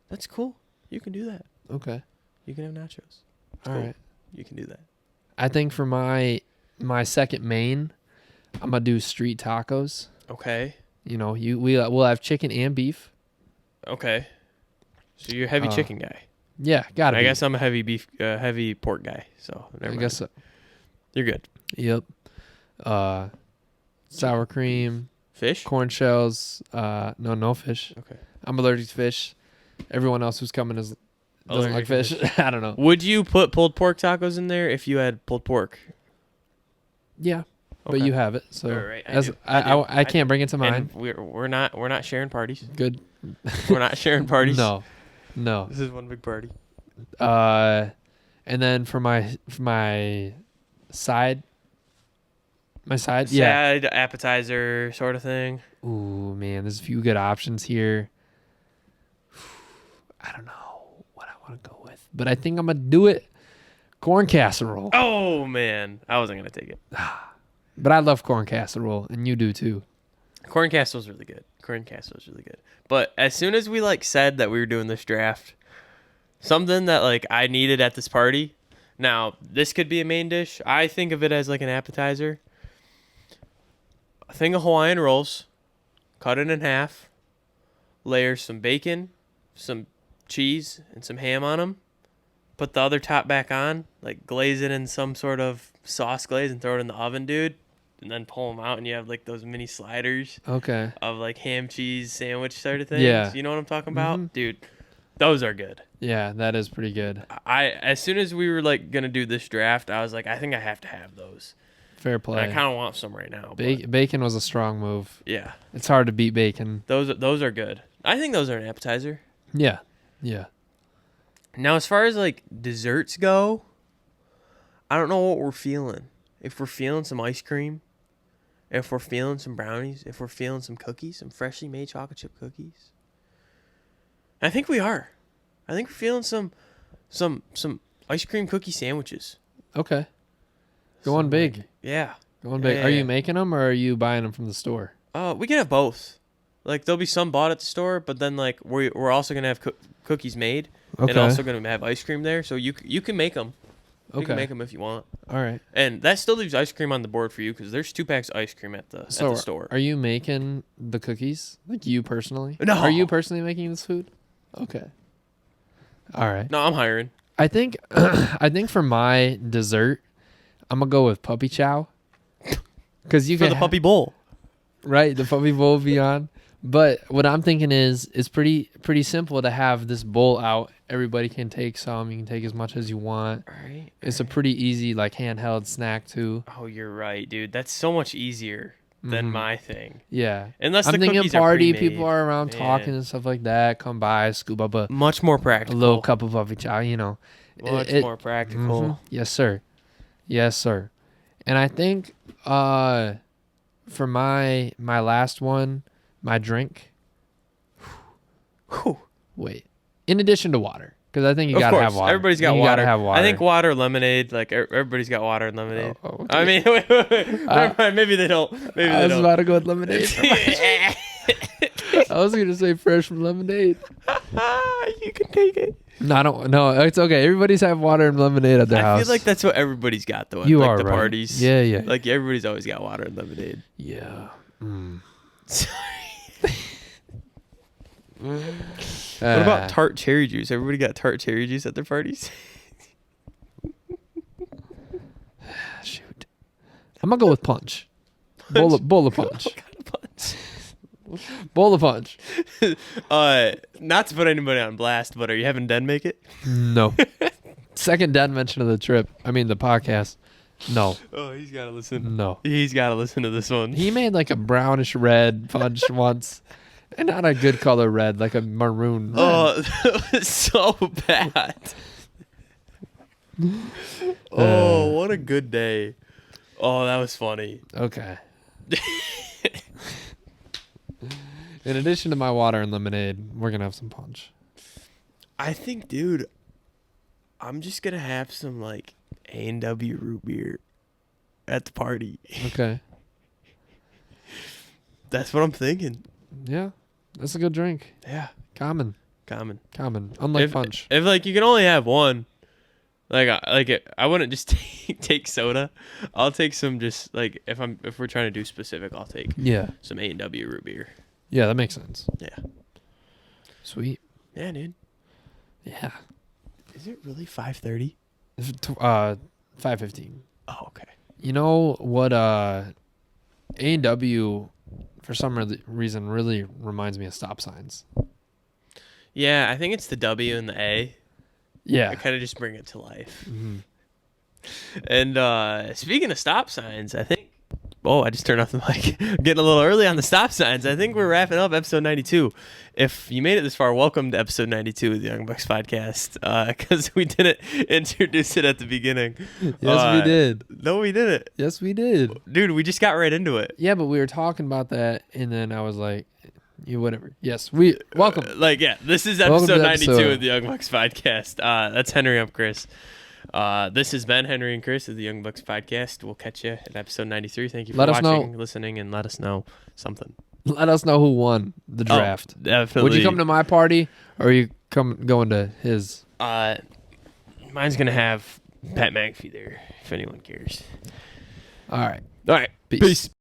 That's cool. You can do that. Okay. You can have nachos. All cool. right. You can do that. I think for my second main, I'm gonna do street tacos. Okay. You know, we'll have chicken and beef. Okay. So you're a heavy Uh, chicken guy. Yeah, gotta I be. guess I'm a heavy pork guy. So never I mind. guess so. You're good. Yep. Sour cream, Fish. corn shells. No fish. Okay. I'm allergic to fish. Everyone else who's coming doesn't like Allergic to fish. I don't know. Would you put pulled pork tacos in there if you had pulled pork? Yeah, but Okay. you have it, so All right, I as- do. I can't bring it to mine. And we're not sharing parties. Good. We're not sharing parties. No. This is one big party. And then for my side, yeah. Side appetizer sort of thing. Ooh man, there's a few good options here. I don't know what I want to go with, but I think I'm gonna do it. Corn casserole. Oh man, I wasn't gonna take it. But I love corn casserole, and you do too. Corn castle's really good. But as soon as we said that we were doing this draft, something that I needed at this party. Now this could be a main dish. I think of it as an appetizer. A thing of Hawaiian rolls, cut it in half, layer some bacon, some cheese, and some ham on them. Put the other top back on, glaze it in some sort of sauce glaze and throw it in the oven, dude. And then pull them out, and you have those mini sliders Okay. of ham cheese sandwich sort of things. Yeah. You know what I'm talking about? Mhm. Dude, those are good. Yeah, that is pretty good. As soon as we were gonna do this draft, I was I think I have to have those. Fair And play. I kind of want some right now. But Bacon was a strong move. yeah, It's hard to beat bacon. those are good. I think those are an appetizer. Yeah. Yeah. Now, as far as desserts go, I don't know what we're feeling. If we're feeling some ice cream, if we're feeling some brownies, if we're feeling some cookies, some freshly made chocolate chip cookies. I think we are. I think we're feeling some ice cream cookie sandwiches. Okay. Going Some, big. Yeah. Going big. Yeah, Are yeah. you making them or are you buying them from the store? We can have both. There'll be some bought at the store, but then we're also gonna have cookies made, and also gonna have ice cream there. So you can make them. You can make them if you want. All right. And that still leaves ice cream on the board for you because there's 2 packs of ice cream at the store. Are you making the cookies? You personally? No. Are you personally making this food? Okay. All right. No, I'm hiring. I think I think for my dessert, I'm gonna go with puppy chow. Cause you For can the puppy bowl. right, the puppy bowl will be on. But what I'm thinking is it's pretty simple to have this bowl out. Everybody can take some. You can take as much as you want. Right. It's a pretty easy handheld snack too. Oh, you're right, dude. That's so much easier than Mhm. my thing. Yeah. Unless I'm the thinking cookies party, are pre-made. people are around talking Man. and stuff like that. Come by, scoop up a Much more practical. little cup of puppy chow, you know. Much It- more practical. Mhm. Yes, sir. Yes, sir. And I think for my last one, my drink. Whew. Wait. In addition to water, because I think you Of gotta course, have water. everybody's got You water. gotta have water. I think water, lemonade. Everybody's got water and lemonade. Oh, okay. I mean, wait. Never mind, maybe they don't. Maybe I they was don't. about to go with lemonade. I was gonna say fresh from lemonade. You can take it. No, I don't. No, it's okay. Everybody's have water and lemonade at their I house. feel like that's what everybody's got though. At, You are the right. parties. Yeah, yeah. Everybody's always got water and lemonade. Yeah. Mm. What about tart cherry juice? Everybody got tart cherry juice at their parties. Shoot. I'm gonna go with punch. Bowl of punch. What kind of punch? Bowl of punch. Not to put anybody on blast, but are you having Den make it? No. Second dad mention of the trip. I mean the podcast. No. Oh, he's got to listen. No. He's got to listen to this one. He made a brownish red punch once. And not a good color red, like a maroon red. Oh, that was so bad. Oh, what a good day. Oh, that was funny. Okay. In addition to my water and lemonade, we're going to have some punch. I think, dude, I'm just going to have some, like, A&W root beer at the party. Okay. That's what I'm thinking. Yeah. That's a good drink. Yeah. Common. Unlike punch. If, like, you can only have one, I wouldn't just take soda. I'll take some just, like, if we're trying to do specific, I'll take some A&W root beer. Yeah, that makes sense. Yeah. Sweet. Yeah, dude. Yeah. Is it really 5:30? 5:15. Oh, okay. You know what? A&W, for some reason, really reminds me of stop signs. Yeah, I think it's the W and the A. Yeah. I kind of just bring it to life. Mm-hmm. And speaking of stop signs, I think. Oh, I just turned off the mic. Getting a little early on the stop signs. I think we're wrapping up episode 92. If you made it this far, welcome to episode 92 of the Young Bucks podcast. Because we didn't introduce it at the beginning. Yes, we did. No, we didn't. Yes, we did. Dude, we just got right into it. Yeah, but we were talking about that, and then I was like, yeah, whatever. Yes, we welcome. This is Welcome episode to 92 episode. of the Young Bucks podcast. That's Henry. I'm Chris. This has been Henry and Chris of the Young Bucks podcast. We'll catch you at episode 93. Thank you for watching, listening, and let us know something. Let us know who won the draft. Oh, definitely. Would you come to my party, or are you going to his? Mine's gonna have Pat McAfee there if anyone cares. All right. All right. Peace.